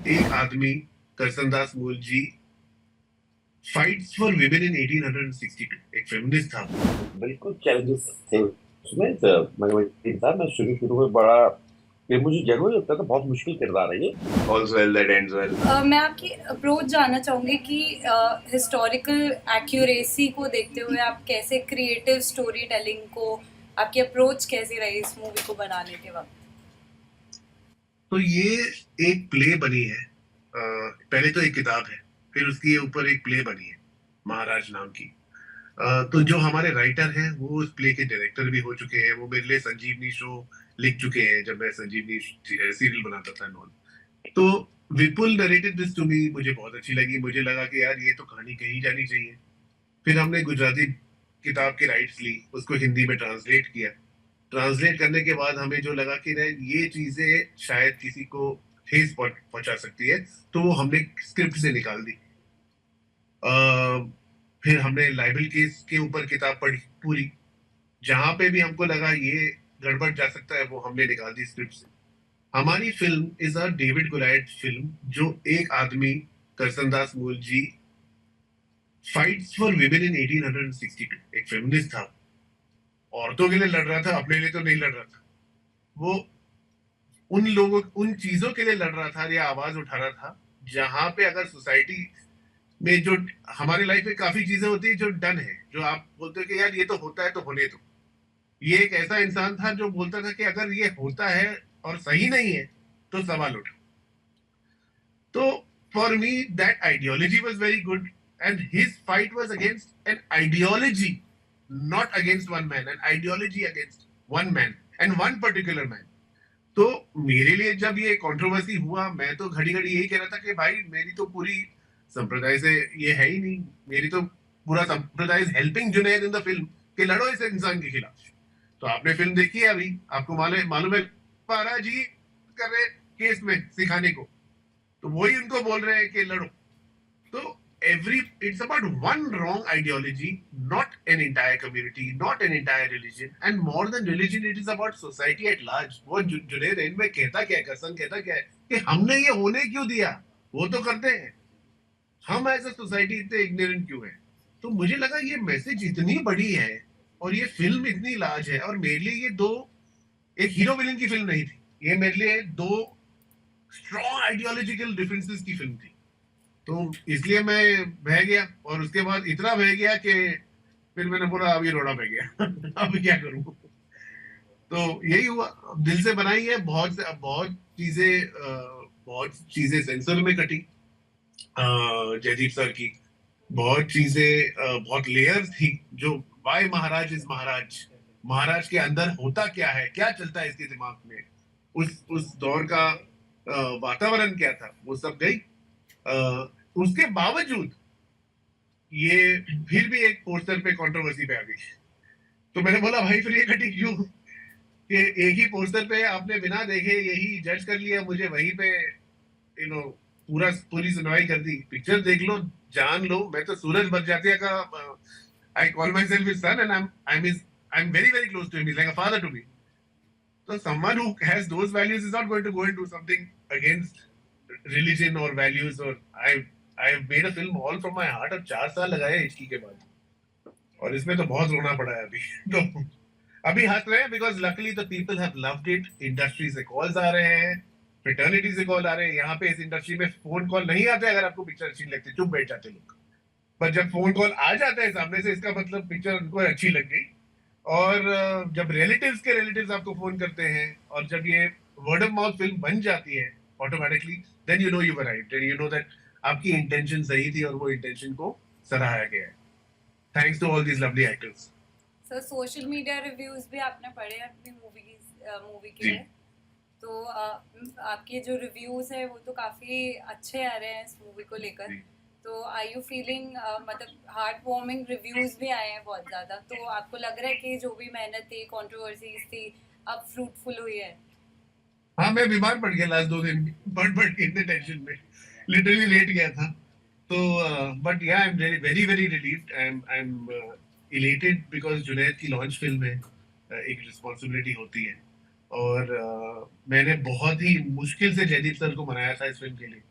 एक आदमी Karsandas Mulji fights for women in 1862 एक फेमिनिस्ट था। बिल्कुल चैलेंजेस थे उसमें। मगर वही था, मैं शुरू शुरू में बड़ा ये मुझे जरूर लगता था बहुत मुश्किल किरदार है ये। All's well that ends well. मैं आपकी अप्रोच जानना चाहूँगी कि हिस्टोरिकल एक्यूरेसी को देखते हुए आप कैसे क्रिएटिव स्टोरी टेलिंग को आपकी अप्रोच कैसी रही इस मूवी को बनाने के वक्त? तो ये एक प्ले बनी है। पहले तो एक किताब है, फिर उसके ऊपर एक प्ले बनी है महाराज नाम की। तो जो हमारे राइटर हैं वो उस प्ले के डायरेक्टर भी हो चुके हैं। वो मेरे लिए संजीवनी शो लिख चुके हैं जब मैं संजीवनी सीरियल बनाता था नॉन। तो विपुल नरेटेड दिस टू मी, मुझे बहुत अच्छी लगी। मुझे लगा कि यार ये तो कहानी कही जानी चाहिए। फिर हमने गुजराती किताब के राइट्स ली, उसको हिंदी में ट्रांसलेट किया। ट्रांसलेट करने के बाद हमें जो लगा कि ये चीजें शायद किसी को ठेस पहुंचा सकती है, तो वो हमने स्क्रिप्ट से निकाल दी। फिर हमने लाइबल केस के ऊपर किताब पढ़ी पूरी। जहां पे भी हमको लगा ये गड़बड़ जा सकता है वो हमने निकाल दी स्क्रिप्ट से। हमारी film is a David Goliath film, जो एक आदमी Karsandas Mulji fights for women in 1862 एक फेमिनिस्ट था। औरतों के लिए लड़ रहा था, अपने लिए तो नहीं लड़ रहा था। वो उन लोगों उन चीजों के लिए लड़ रहा था या आवाज उठा रहा था जहां पे अगर सोसाइटी में जो हमारी लाइफ में काफी चीजें होती है जो डन है, जो आप बोलते हो कि यार ये तो होता है तो होने दो। ये एक ऐसा इंसान था जो बोलता था कि अगर ये होता है और सही नहीं है तो सवाल उठा। तो for me that ideology was very good and his fight was against an ideology, not against one man, an ideology against one man and one particular man. तो मेरे लिए जब ये कंट्रोवर्सी हुआ, मैं तो घड़ी घड़ी यही कह रहा था कि भाई मेरी तो पूरी संप्रदाय से ये है ही नहीं। मेरी तो पूरा संप्रदाय is helping Junaid in the film कि लड़ो इस इंसान के खिलाफ। तो आपने फिल्म देखी है अभी, आपको मालूम है पारा जी कर रहे केस में सिखाने को, तो वही उनको बोल रहे हैं कि लड़ो। तो every it's about one wrong ideology, not an entire community, not an entire religion, and more than religion it is about society at large। वो जुनैद इनमें कहता क्या है, कसम कहता क्या है कि हमने ये होने क्यों दिया, वो तो करते हैं, हम एज अ सोसाइटी इतने इग्नोरेंट क्यों है। तो मुझे लगा ये मैसेज इतनी बड़ी है और ये फिल्म इतनी लार्ज है, और मेरे लिए ये दो एक हीरो विलन की फिल्म नहीं थी, ये मेरे लिए दो स्ट्रॉन्ग आइडियोलॉजिकल डिफरेंसेस की फिल्म थी। तो इसलिए मैं बह गया, और उसके बाद इतना बह गया कि फिर मैंने बोला अब ये रोना बह गया अब क्या करूं। तो यही हुआ, दिल से बनाई है। बहुत चीजें सेंसर में कटी, जयदीप सर की बहुत चीजें, बहुत लेयर्स थी। जो वाई महाराज इज महाराज, महाराज के अंदर होता क्या है, क्या चलता है इसके दिमाग में, उस दौर का वातावरण क्या था, वो सब गई। उसके बावजूद ये फिर भी एक पोस्टर पे कंट्रोवर्सी पे आ गई। तो मैंने बोला भाई फिर ये कटी क्यों, कि एक ही पोस्टर पे आपने बिना देखे यही जज कर लिया, मुझे वहीं पे पूरी सुनवाई कर दी। पिक्चर देख लो, जान लो। मैं तो सूरज बरजातिया का I call myself his son and I am very very close to him, like a father to me. So someone who has those values is not going to go into something against religion or values, or I've made a film all from my heart। और 4 साल लगाए हिचकी के बाद, और इसमें तो बहुत रोना पड़ा है अभी तो अभी हंस रहे हैं because luckily the people have loved it. Industry से कॉल्स आ रहे हैं, फ्रेटर्निटी से कॉल आ रहे हैं। यहाँ पे इस इंडस्ट्री में फोन कॉल नहीं आते अगर आपको पिक्चर अच्छी लगती, चुप बैठ जाते लोग। पर जब फोन कॉल आ जाता है सामने से, इसका मतलब पिक्चर उनको अच्छी लग गई। और जब रिलेटिव्स के रिलेटिव्स आपको फोन करते हैं, और जब ये वर्ड ऑफ माउथ फिल्म बन जाती है automatically, then you know you were right, you know that आपकी इंटेंशन सही थी और वो इंटेंशन को सराहा गया है। Thanks to all these lovely actors. Sir social media reviews भी आपने पढ़े अपनी मूवी के जी। लिए, तो आपके जो रिव्यूज है वो तो काफ़ी अच्छे आ रहे हैं इस मूवी को लेकर। जी। तो आर यू फीलिंग मतलब हार्ट वार्मिंग रिव्यूज भी आए हैं बहुत ज़्यादा, तो आपको लग रहा है कि जो भी मेहनत थी, कंट्रोवर्सीज थी, अब फ्रूटफुल हुई है? हाँ, मैं बीमार पड़ गया लास्ट 2 दिन, पढ़ के इतने टेंशन में लिटरली लेट गया था। तो बट या आई am very very relieved, I am elated because Junaid की लॉन्च फिल्म है, एक रिस्पॉन्सिबिलिटी होती है। और मैंने बहुत ही मुश्किल से जयदीप सर को मनाया था इस फिल्म के लिए,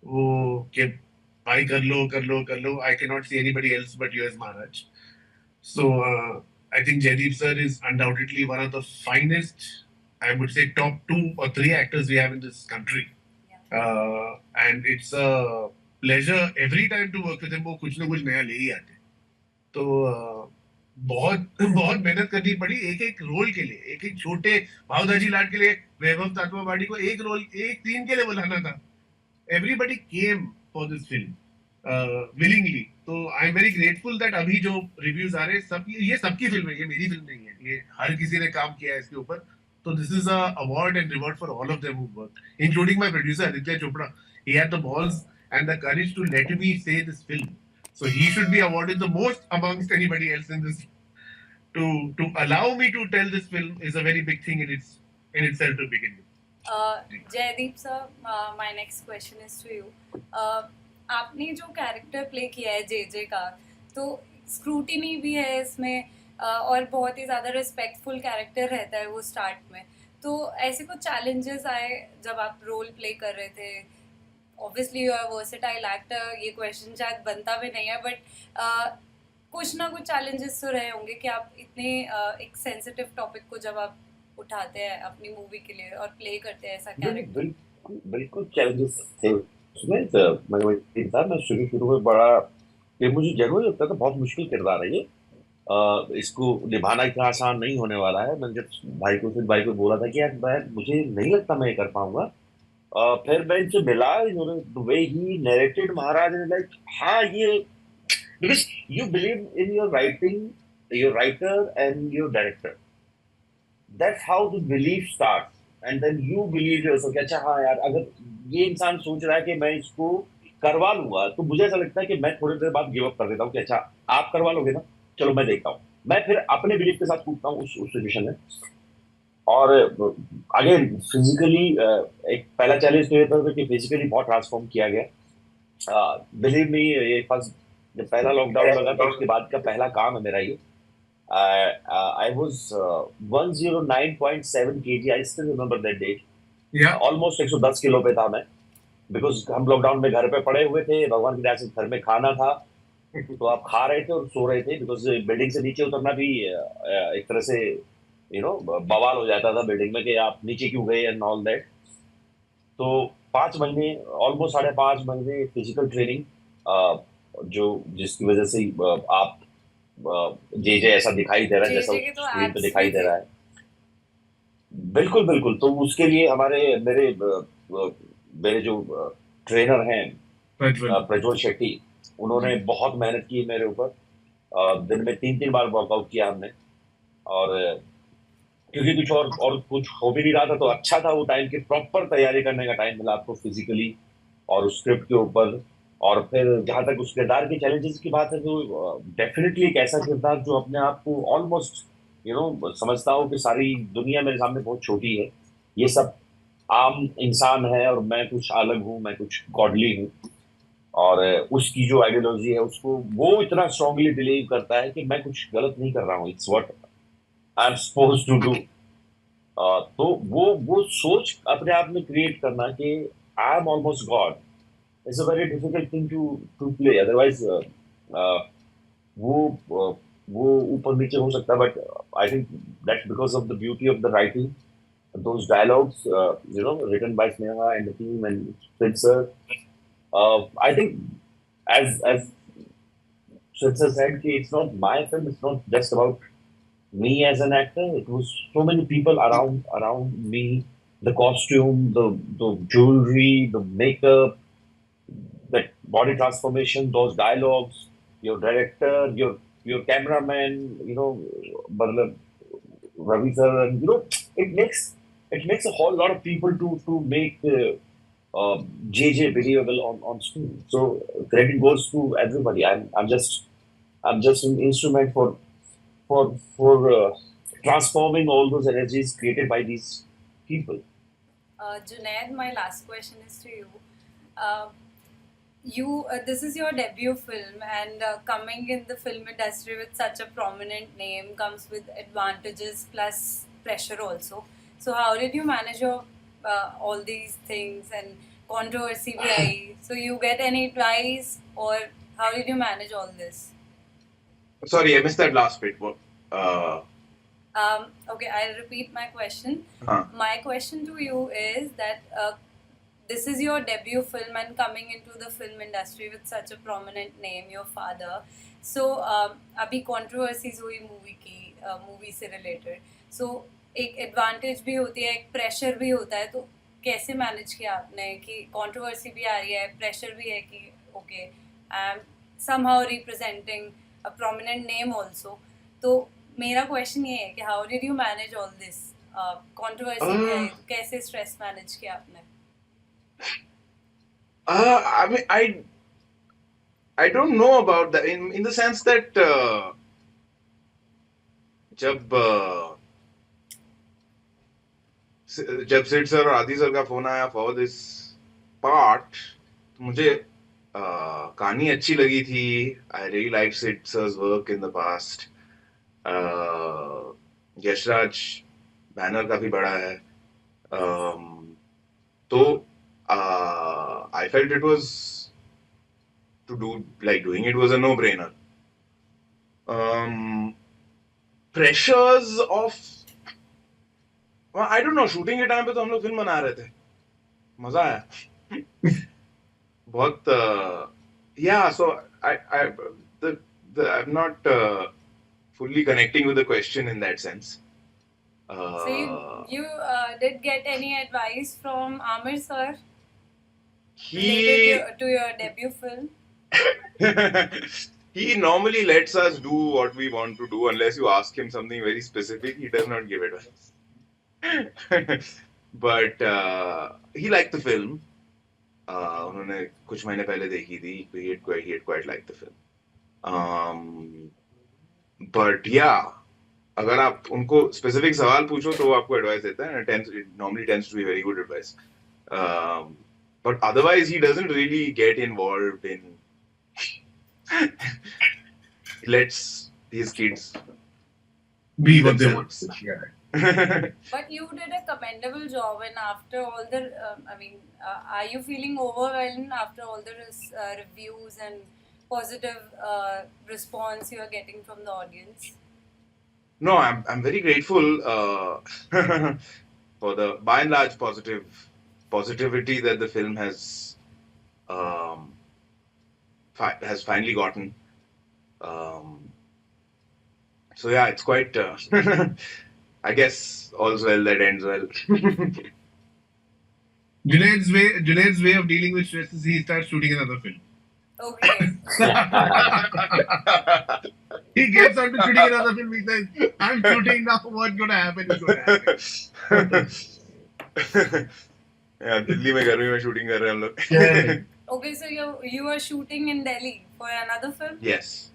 वो कि भाई कर लो कर लो कर लो, I can not see anybody else but you as Maharaj. So I think Jaideep sir is undoubtedly one of the finest, I would say top 2 or 3 actors we have in this country. And it's a pleasure every time to work with him. वो कुछ ना कुछ नया ले ही आते. तो बहुत बहुत मेहनत करनी पड़ी एक एक रोल के लिए, एक एक छोटे भावदाजी लाट के लिए वैभव तातवाबाड़ी को एक रोल एक सीन के लिए बुलाना था. Everybody came for this film willingly. तो आई एम वेरी ग्रेटफुल दैट अभी जो रिव्यूज आ रहे हैं सब ये सबकी फिल्म है, ये मेरी फिल्म नहीं है, ये हर किसी ने काम किया है इसके ऊपर. तो this is a award and reward for all of them who work, including my producer Aditya Chopra. He had the balls and the courage to let me say this film, so he should be awarded the most amongst anybody else in this. To allow me to tell this film is a very big thing in itself to begin with. Jaideep sir, my next question is to you. आपने जो character play किया है जे का, तो scrutiny भी है इसमें, और बहुत ही ज़्यादा रिस्पेक्टफुल कैरेक्टर रहता है वो स्टार्ट में. तो ऐसे कुछ चैलेंजेस आए जब आप रोल प्ले कर रहे थे? Obviously you are versatile actor, ये क्वेश्चन शायद बनता भी नहीं है, बट कुछ ना कुछ चैलेंजेस तो रहे होंगे कि आप इतने एक सेंसिटिव टॉपिक को जब आप उठाते हैं अपनी मूवी के लिए और प्ले करते हैं ऐसा कैरेक्टर. बिल्कुल चैलेंजेस थे उसमें. मैं शुरू में बड़ा ये मुझे जरूर लगता था बहुत मुश्किल किरदार है ये. इसको निभाना इतना आसान नहीं होने वाला है. मैंने जब भाई को बोला था कि यार मुझे नहीं लगता मैं ये कर पाऊंगा, फिर मैं इनसे मिला, the way he narrated Maharaj, like हाँ ये, because you believe in your writing, your writer and your director. That's how the belief starts, and then you believe yourself कि अच्छा हाँ यार, अगर ये इंसान सोच रहा है कि मैं इसको करवा लूंगा, तो मुझे ऐसा लगता है कि मैं थोड़ी देर बाद गिव अप कर देता हूँ कि अच्छा आप करवा लोगे ना, चलो मैं देखता हूँ. मैं फिर अपने बिलीफ के साथ कूदता हूँ उस सिचुएशन में. और अगेन फिजिकली एक पहला चैलेंज तो ये था कि फिजिकली बहुत ट्रांसफॉर्म किया गया. बिलीव मी, ये फर्स्ट जब पहला लॉकडाउन लगा तो उसके बाद का पहला काम है मेरा ये. I was 109.7 kg. I still remember that date. Yeah. Almost 110 kilo पे था मैं, बिकॉज हम लॉकडाउन में घर पे पड़े हुए थे. भगवान की दया से घर में खाना था, तो आप खा रहे थे और सो रहे थे, बिकॉज बिल्डिंग से नीचे उतरना भी एक तरह से बवाल हो जाता था बिल्डिंग में कि आप नीचे क्यों गए एंड ऑल दैट. तो 5 महीने, ऑलमोस्ट 5.5 महीने फिजिकल ट्रेनिंग, जो जिसकी वजह से आप जे ऐसा दिखाई दे रहा है जैसा स्क्रीन पे दिखाई दे रहा है. बिल्कुल बिल्कुल. तो उसके लिए मेरे जो ट्रेनर हैं प्रज्वल शेट्टी, उन्होंने बहुत मेहनत की मेरे ऊपर. दिन में 3 बार वर्कआउट किया हमने. और क्योंकि कुछ हो भी नहीं रहा था, तो अच्छा था वो टाइम की प्रॉपर तैयारी करने का टाइम मिला आपको फिजिकली और उस स्क्रिप्ट के ऊपर. और फिर जहां तक उस किरदार के चैलेंजेस की बात है, तो डेफिनेटली एक ऐसा किरदार जो अपने आप को ऑलमोस्ट समझता हो कि सारी दुनिया मेरे सामने बहुत छोटी है, ये सब आम इंसान है और मैं कुछ अलग हूँ, मैं कुछ गॉडली हूँ. और उसकी जो आइडियोलॉजी है उसको वो इतना स्ट्रांगली बिलीव करता है कि मैं कुछ गलत नहीं कर रहा हूँ, it's what I am supposed to do. तो वो सोच अपने आप में क्रिएट करना कि I am almost god, it's a very difficult thing to play. Otherwise, वो ऊपर नीचे हो सकता है, but I think that's because of the beauty of the writing, those dialogues, written by Sneha and the team and Spencer. I think as Spencer said, it's not my film. It's not just about me as an actor. It was so many people around me, the costume, the jewelry, the makeup, that body transformation, those dialogues, your director, your cameraman, Ravi sir, and it makes a whole lot of people to make JJ believable on screen. So credit goes to everybody. I'm just an instrument for transforming all those energies created by these people. Junaid, my last question is to you. This is your debut film, and coming in the film industry with such a prominent name comes with advantages plus pressure also. So how did you manage your all these things and controversy bhi aayi? So you get any advice, or how did you manage all this? Sorry, I missed that last bit. What? Okay, I'll repeat my question. Huh. My question to you is that this is your debut film and coming into the film industry with such a prominent name, your father. So अभी controversies हुई movie से related. So एक advantage भी होती है, एक pressure भी होता है. तो कैसे manage किया आपने कि controversy भी आ रही है, pressure भी है कि okay, I'm somehow representing a prominent name also. तो मेरा question ये है कि how did you manage all this? Controversy भी आई, तो कैसे stress manage किया आपने? I mean, I don't know about that in the sense that जब सिड सर और आदि सर का फोन आया फॉर दिस पार्ट, मुझे कहानी अच्छी लगी थी. I really like Sid sir's work in the past. Yashraj banner काफी बड़ा है. तो I felt it was doing it was a no-brainer. Pressures of I don't know, shooting के टाइम पे तो हम लोग फिल्म बना रहे थे, मजा आया बहुत. Yeah, so I'm not fully connecting with the question in that sense. So you did get any advice from Amir sir related to your debut film? He normally lets us do what we want to do unless you ask him something very specific. He does not give advice. But he liked the film. उन्होंने कुछ महीने पहले देखी थी. He had quite liked the film. But yeah, अगर आप उनको specific सवाल पूछो तो वो आपको advice देता है. It normally tends to be very good advice. But otherwise, he doesn't really get involved in. He lets his kids be what they want. Yeah. But you did a commendable job, and after all the, are you feeling overwhelmed after all the reviews and positive response you are getting from the audience? No, I'm very grateful for the by and large positivity that the film has finally gotten. So yeah, it's quite. I guess all's well that ends well. Junaid's way of dealing with stress is he starts shooting another film. Okay. He gets on to shooting another film. He says, "I'm shooting now. What's going to happen is going to happen." Yeah, Delhi में गर्मी में shooting कर रहे हैं हम लोग. Okay, so you are shooting in Delhi for another film? Yes.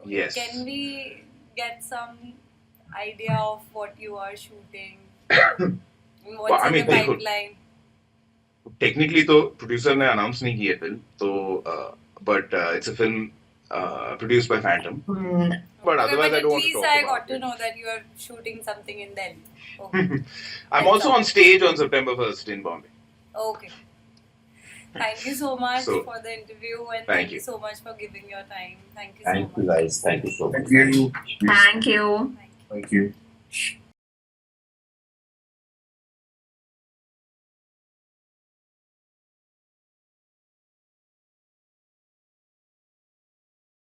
Yes. Can we get some idea of what you are shooting? What's in the pipeline? Technically, तो producer ने announce नहीं की है film, तो but it's a film produced by Phantom. But otherwise, I don't want to talk about it. At least I got to know that you are shooting something in Delhi. Okay. I'm also on stage on September 1st in Bombay. Okay. Thank you so much for the interview, and thank you so much for giving your time. Thank you so much. Thank you guys. Thank you so much. Thank you. Thank you. Thank you.